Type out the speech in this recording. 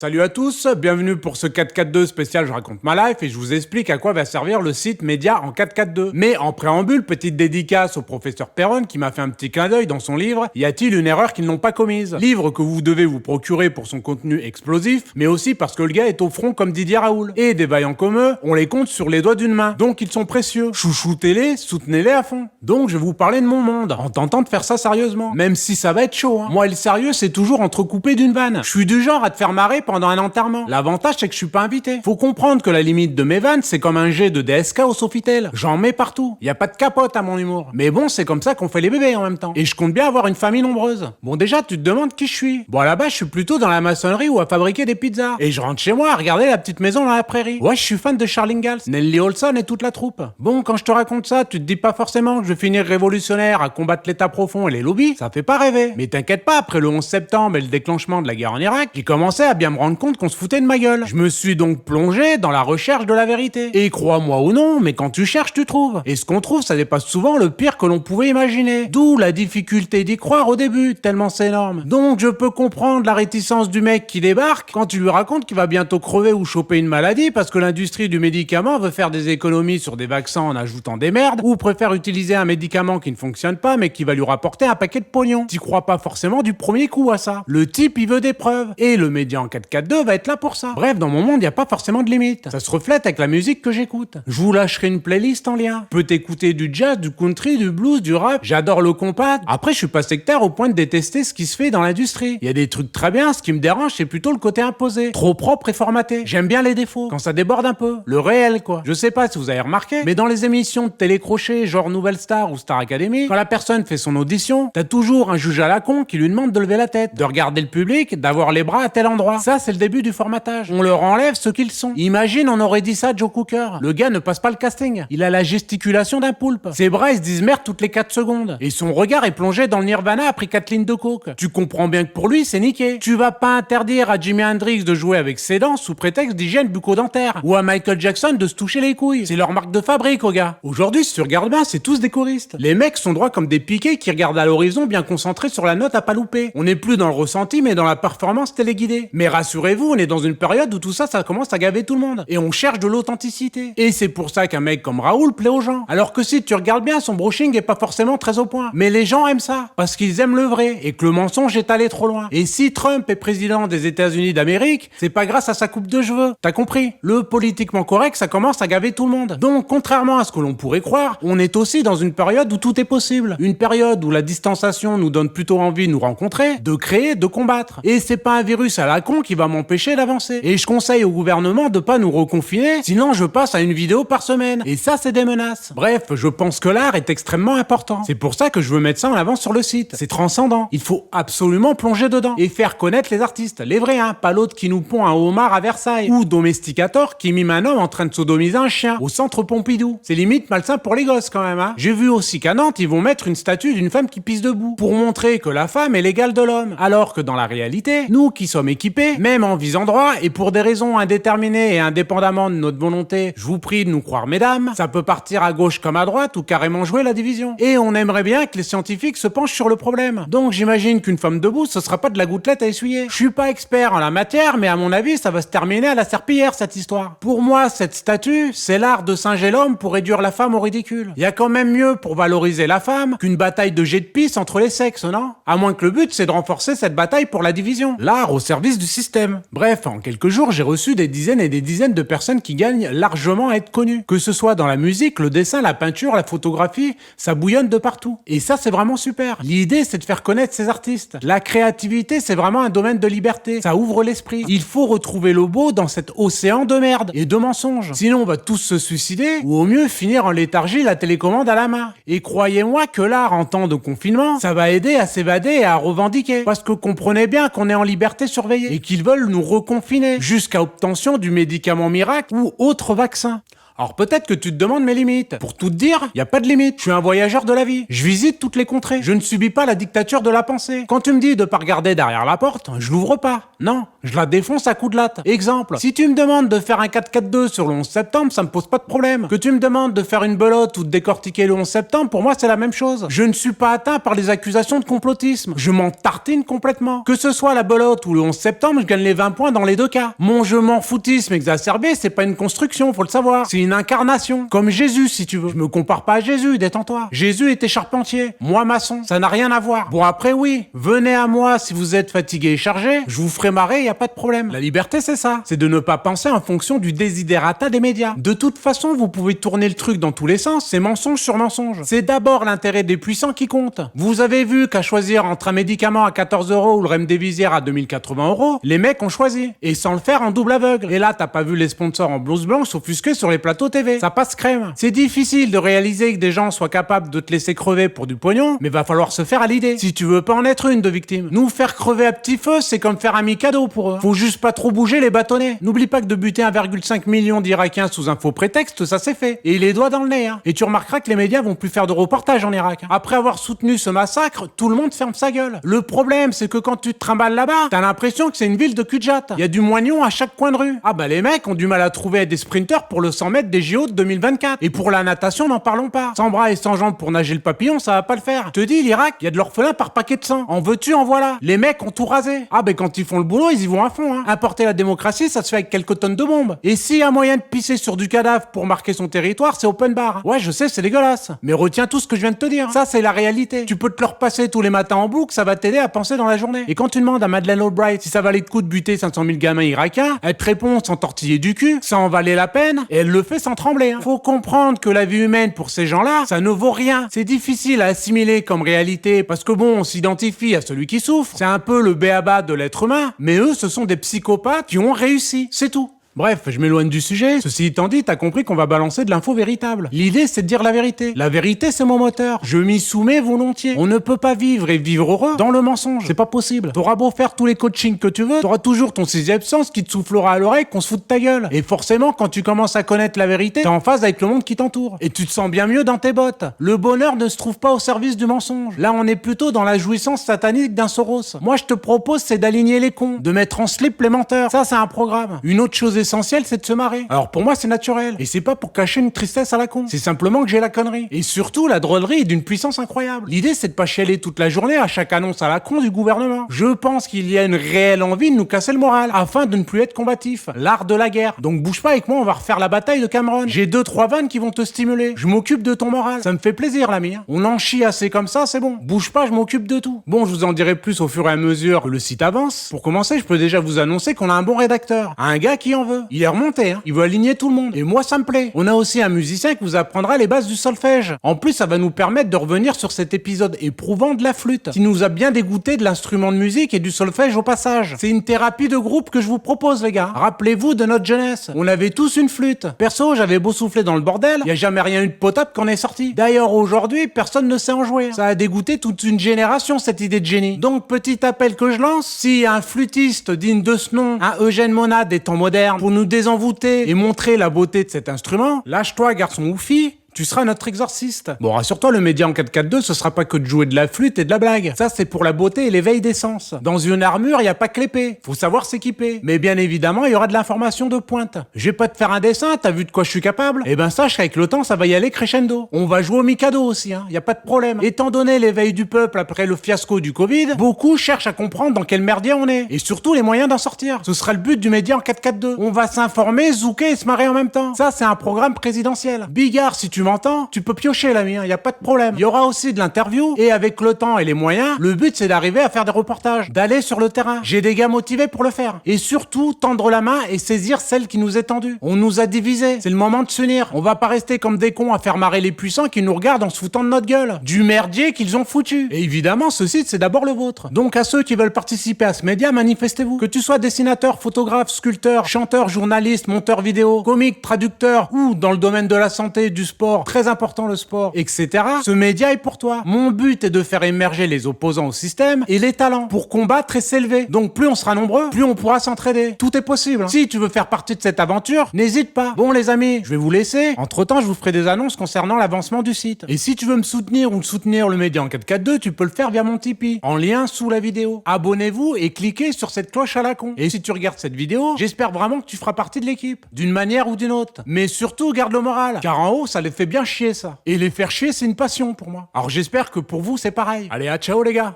Salut à tous, bienvenue pour ce 442 spécial Je raconte ma life et je vous explique à quoi va servir le site Média en 442. Mais en préambule, petite dédicace au professeur Perron qui m'a fait un petit clin d'œil dans son livre Y a-t-il une erreur qu'ils n'ont pas commise? Livre que vous devez vous procurer pour son contenu explosif, mais aussi parce que le gars est au front comme Didier Raoult. Et des vaillants comme eux, on les compte sur les doigts d'une main, donc ils sont précieux. Chouchoutez-les, soutenez-les à fond. Donc je vais vous parler de mon monde, en tentant de faire ça sérieusement. Même si ça va être chaud, hein. Moi le sérieux c'est toujours entrecoupé d'une vanne. Je suis du genre à te faire marrer pendant un enterrement. L'avantage c'est que je suis pas invité. Faut comprendre que la limite de mes vannes c'est comme un jet de DSK au Sofitel. J'en mets partout. Y a pas de capote à mon humour. Mais bon, c'est comme ça qu'on fait les bébés en même temps. Et je compte bien avoir une famille nombreuse. Bon déjà tu te demandes qui je suis. Bon là-bas je suis plutôt dans la maçonnerie ou à fabriquer des pizzas. Et je rentre chez moi à regarder la petite maison dans la prairie. Ouais, je suis fan de Charles Ingalls, Nelly Olson et toute la troupe. Bon, quand je te raconte ça, tu te dis pas forcément que je vais finir révolutionnaire à combattre l'état profond et les lobbies. Ça fait pas rêver. Mais t'inquiète pas, après le 11 septembre et le déclenchement de la guerre en Irak, j'ai commencé à bien me rendre compte qu'on se foutait de ma gueule. Je me suis donc plongé dans la recherche de la vérité. Et crois-moi ou non, mais quand tu cherches, tu trouves. Et ce qu'on trouve, ça dépasse souvent le pire que l'on pouvait imaginer. D'où la difficulté d'y croire au début, tellement c'est énorme. Donc je peux comprendre la réticence du mec qui débarque quand tu lui racontes qu'il va bientôt crever ou choper une maladie parce que l'industrie du médicament veut faire des économies sur des vaccins en ajoutant des merdes, ou préfère utiliser un médicament qui ne fonctionne pas mais qui va lui rapporter un paquet de pognon. T'y crois pas forcément du premier coup à ça. Le type il veut des preuves. Et le média en 442 va être là pour ça. Bref, dans mon monde, y a pas forcément de limite. Ça se reflète avec la musique que j'écoute. Je vous lâcherai une playlist en lien. Peut écouter du jazz, du country, du blues, du rap. J'adore le compas. Après, je suis pas sectaire au point de détester ce qui se fait dans l'industrie. Il y a des trucs très bien, ce qui me dérange, c'est plutôt le côté imposé. Trop propre et formaté. J'aime bien les défauts. Quand ça déborde un peu. Le réel, quoi. Je sais pas si vous avez remarqué, mais dans les émissions de télécrochet, genre Nouvelle Star ou Star Academy, quand la personne fait son audition, t'as toujours un juge à la con qui lui demande de lever la tête, de regarder le public, d'avoir les bras à tel endroit. Ça, c'est le début du formatage. On leur enlève ce qu'ils sont. Imagine, on aurait dit ça à Joe Cooker. Le gars ne passe pas le casting. Il a la gesticulation d'un poulpe. Ses bras, ils se disent merde toutes les 4 secondes. Et son regard est plongé dans le nirvana après 4 lignes de coke. Tu comprends bien que pour lui, c'est niqué. Tu vas pas interdire à Jimi Hendrix de jouer avec ses dents sous prétexte d'hygiène bucco-dentaire. Ou à Michael Jackson de se toucher les couilles. C'est leur marque de fabrique, aux gars. Aujourd'hui, si tu regardes bien, c'est tous des choristes. Les mecs sont droits comme des piquets qui regardent à l'horizon bien concentrés sur la note à pas louper. On n'est plus dans le ressenti, mais dans la performance téléguidée. Mais rassurez-vous, on est dans une période où tout ça commence à gaver tout le monde. Et on cherche de l'authenticité. Et c'est pour ça qu'un mec comme Raoult plaît aux gens. Alors que si tu regardes bien, son brushing est pas forcément très au point. Mais les gens aiment ça. Parce qu'ils aiment le vrai. Et que le mensonge est allé trop loin. Et si Trump est président des États-Unis d'Amérique, c'est pas grâce à sa coupe de cheveux. T'as compris? Le politiquement correct, ça commence à gaver tout le monde. Donc, contrairement à ce que l'on pourrait croire, on est aussi dans une période où tout est possible. Une période où la distanciation nous donne plutôt envie de nous rencontrer, de créer, de combattre. Et c'est pas un virus à la con qui va m'empêcher d'avancer. Et je conseille au gouvernement de pas nous reconfiner, sinon je passe à une vidéo par semaine. Et ça, c'est des menaces. Bref, je pense que l'art est extrêmement important. C'est pour ça que je veux mettre ça en avant sur le site. C'est transcendant. Il faut absolument plonger dedans et faire connaître les artistes. Les vrais, hein, pas l'autre qui nous pond un homard à Versailles. Ou Domesticator qui mime un homme en train de sodomiser un chien au centre Pompidou. C'est limite malsain pour les gosses quand même, hein. J'ai vu aussi qu'à Nantes, ils vont mettre une statue d'une femme qui pisse debout pour montrer que la femme est l'égale de l'homme. Alors que dans la réalité, nous qui sommes équipés, même en visant droit et pour des raisons indéterminées et indépendamment de notre volonté, je vous prie de nous croire mesdames, ça peut partir à gauche comme à droite ou carrément jouer la division. Et on aimerait bien que les scientifiques se penchent sur le problème. Donc j'imagine qu'une femme debout, ce sera pas de la gouttelette à essuyer. Je suis pas expert en la matière, mais à mon avis, ça va se terminer à la serpillière cette histoire. Pour moi, cette statue, c'est l'art de singer l'homme pour réduire la femme au ridicule. Y a quand même mieux pour valoriser la femme qu'une bataille de jet de pisse entre les sexes, non? À moins que le but, c'est de renforcer cette bataille pour la division. L'art au service du système. Bref, en quelques jours, j'ai reçu des dizaines et des dizaines de personnes qui gagnent largement à être connues. Que ce soit dans la musique, le dessin, la peinture, la photographie, ça bouillonne de partout. Et ça, c'est vraiment super. L'idée, c'est de faire connaître ces artistes. La créativité, c'est vraiment un domaine de liberté. Ça ouvre l'esprit. Il faut retrouver le beau dans cet océan de merde et de mensonges. Sinon, on va tous se suicider ou au mieux finir en léthargie la télécommande à la main. Et croyez-moi que l'art en temps de confinement, ça va aider à s'évader et à revendiquer. Parce que comprenez bien qu'on est en liberté surveillée et qu'ils veulent nous reconfiner jusqu'à obtention du médicament miracle ou autre vaccin. Alors peut-être que tu te demandes mes limites. Pour tout te dire, y a pas de limite. Je suis un voyageur de la vie. Je visite toutes les contrées. Je ne subis pas la dictature de la pensée. Quand tu me dis de pas regarder derrière la porte, je l'ouvre pas. Non, je la défonce à coups de latte. Exemple, si tu me demandes de faire un 4-4-2 sur le 11 septembre, ça me pose pas de problème. Que tu me demandes de faire une belote ou de décortiquer le 11 septembre, pour moi c'est la même chose. Je ne suis pas atteint par les accusations de complotisme. Je m'en tartine complètement. Que ce soit la belote ou le 11 septembre, je gagne les 20 points dans les deux cas. Mon je m'en foutisme exacerbé, c'est pas une construction, faut le savoir. C'est une incarnation. Comme Jésus, si tu veux. Je me compare pas à Jésus, détends-toi. Jésus était charpentier, moi maçon. Ça n'a rien à voir. Bon après oui, venez à moi si vous êtes fatigué et chargé, je vous ferai marrer, y a pas de problème. La liberté c'est ça. C'est de ne pas penser en fonction du desiderata des médias. De toute façon, vous pouvez tourner le truc dans tous les sens, c'est mensonge sur mensonge. C'est d'abord l'intérêt des puissants qui compte. Vous avez vu qu'à choisir entre un médicament à 14 € ou le remdesivir à 2080 €, les mecs ont choisi. Et sans le faire en double aveugle. Et là, t'as pas vu les sponsors en blouse blanche s'offusquer sur les plateaux TV. Ça passe crème. C'est difficile de réaliser que des gens soient capables de te laisser crever pour du pognon, mais va falloir se faire à l'idée. Si tu veux pas en être une de victime. Nous faire crever à petit feu, c'est comme faire un mi-cadeau pour eux. Faut juste pas trop bouger les bâtonnets. N'oublie pas que de buter 1,5 million d'Irakiens sous un faux prétexte, ça s'est fait. Et les doigts dans le nez, hein. Et tu remarqueras que les médias vont plus faire de reportages en Irak. Après avoir soutenu ce massacre, tout le monde ferme sa gueule. Le problème, c'est que quand tu te trimbales là-bas, t'as l'impression que c'est une ville de cul-de-jatte. Y a du moignon à chaque coin de rue. Ah bah les mecs ont du mal à trouver des sprinteurs pour le 100 mètres des JO de 2024. Et pour la natation, n'en parlons pas. Sans bras et sans jambes pour nager le papillon, ça va pas le faire. Je te dis, l'Irak, y a de l'orphelin par paquet de sang. En veux-tu, en voilà. Les mecs ont tout rasé. Ah bah quand ils font le boulot, ils y vont à fond, hein. Importer la démocratie, ça se fait avec quelques tonnes de bombes. Et s'il y a moyen de pisser sur du cadavre pour marquer son territoire, c'est open bar. Ouais, je sais, c'est dégueulasse. Mais retiens tout ce que je viens de te dire. Ça, c'est la réalité. Tu peux te le repasser tous les matins en boucle, ça va t'aider à penser dans la journée. Et quand tu demandes à Madeleine Albright si ça valait le coup de buter 500 000 gamins irakiens, elle te répond sans tortiller du cul, ça en valait la peine, et elle le fait sans trembler, hein. Faut comprendre que la vie humaine pour ces gens-là, ça ne vaut rien. C'est difficile à assimiler comme réalité, parce que bon, on s'identifie à celui qui souffre, c'est un peu le b.a.-ba de l'être humain, mais eux, ce sont des psychopathes qui ont réussi, c'est tout. Bref, je m'éloigne du sujet. Ceci étant dit, t'as compris qu'on va balancer de l'info véritable. L'idée, c'est de dire la vérité. La vérité, c'est mon moteur. Je m'y soumets volontiers. On ne peut pas vivre et vivre heureux dans le mensonge. C'est pas possible. T'auras beau faire tous les coachings que tu veux, t'auras toujours ton sixième sens qui te soufflera à l'oreille qu'on se fout de ta gueule. Et forcément, quand tu commences à connaître la vérité, t'es en phase avec le monde qui t'entoure. Et tu te sens bien mieux dans tes bottes. Le bonheur ne se trouve pas au service du mensonge. Là, on est plutôt dans la jouissance satanique d'un Soros. Moi, je te propose, c'est d'aligner les cons, de mettre en slip les menteurs. Ça, c'est un programme. Une autre chose essentielle, c'est de se marrer. Alors pour moi, c'est naturel. Et c'est pas pour cacher une tristesse à la con. C'est simplement que j'ai la connerie. Et surtout, la drôlerie est d'une puissance incroyable. L'idée, c'est de pas chialer toute la journée à chaque annonce à la con du gouvernement. Je pense qu'il y a une réelle envie de nous casser le moral, afin de ne plus être combatif. L'art de la guerre. Donc bouge pas avec moi, on va refaire la bataille de Cameron. J'ai 2-3 vannes qui vont te stimuler. Je m'occupe de ton moral. Ça me fait plaisir, l'ami. On en chie assez comme ça, c'est bon. Bouge pas, je m'occupe de tout. Bon, je vous en dirai plus au fur et à mesure que le site avance. Pour commencer, je peux déjà vous annoncer qu'on a un bon rédacteur. Un gars qui en veut. Il est remonté, hein. Il veut aligner tout le monde. Et moi, ça me plaît. On a aussi un musicien qui vous apprendra les bases du solfège. En plus, ça va nous permettre de revenir sur cet épisode éprouvant de la flûte, qui nous a bien dégoûté de l'instrument de musique et du solfège au passage. C'est une thérapie de groupe que je vous propose, les gars. Rappelez-vous de notre jeunesse. On avait tous une flûte. Perso, j'avais beau souffler dans le bordel, y a jamais rien eu de potable qu'en est sorti. D'ailleurs, aujourd'hui, personne ne sait en jouer. Ça a dégoûté toute une génération, cette idée de génie. Donc, petit appel que je lance, si un flûtiste digne de ce nom, un Eugène Monade des temps modernes, pour nous désenvoûter et montrer la beauté de cet instrument, lâche-toi, garçon ou fille, tu seras notre exorciste. Bon, rassure-toi, le média en 4-4-2, ce sera pas que de jouer de la flûte et de la blague. Ça, c'est pour la beauté et l'éveil des sens. Dans une armure, y a pas que l'épée. Faut savoir s'équiper. Mais bien évidemment, il y aura de l'information de pointe. Je vais pas te faire un dessin, t'as vu de quoi je suis capable? Eh ben, sache qu'avec le temps, ça va y aller crescendo. On va jouer au Mikado aussi, hein. Y a pas de problème. Étant donné l'éveil du peuple après le fiasco du Covid, beaucoup cherchent à comprendre dans quel merdier on est. Et surtout, les moyens d'en sortir. Ce sera le but du média en 4-4-2. On va s'informer, zouker et se marrer en même temps. Ça, c'est un programme présidentiel. Bigard, si tu m'entends, tu peux piocher, l'ami, hein, y a pas de problème. Il y aura aussi de l'interview, et avec le temps et les moyens, le but c'est d'arriver à faire des reportages, d'aller sur le terrain. J'ai des gars motivés pour le faire. Et surtout, tendre la main et saisir celle qui nous est tendue. On nous a divisés, c'est le moment de s'unir. On va pas rester comme des cons à faire marrer les puissants qui nous regardent en se foutant de notre gueule. Du merdier qu'ils ont foutu. Et évidemment, ce site c'est d'abord le vôtre. Donc à ceux qui veulent participer à ce média, manifestez-vous. Que tu sois dessinateur, photographe, sculpteur, chanteur, journaliste, monteur vidéo, comique, traducteur, ou dans le domaine de la santé, du sport sport, très important le sport, etc., ce média est pour toi. Mon but est de faire émerger les opposants au système et les talents pour combattre et s'élever. Donc plus on sera nombreux, plus on pourra s'entraider. Tout est possible. Si tu veux faire partie de cette aventure, n'hésite pas. Bon les amis, je vais vous laisser. Entre-temps, je vous ferai des annonces concernant l'avancement du site. Et si tu veux me soutenir ou soutenir le média en 442, tu peux le faire via mon Tipeee, en lien sous la vidéo. Abonnez-vous et cliquez sur cette cloche à la con. Et si tu regardes cette vidéo, j'espère vraiment que tu feras partie de l'équipe, d'une manière ou d'une autre. Mais surtout, garde le moral, car en haut, ça les fait bien chier ça. Et les faire chier, c'est une passion pour moi. Alors j'espère que pour vous, c'est pareil. Allez, à ciao les gars.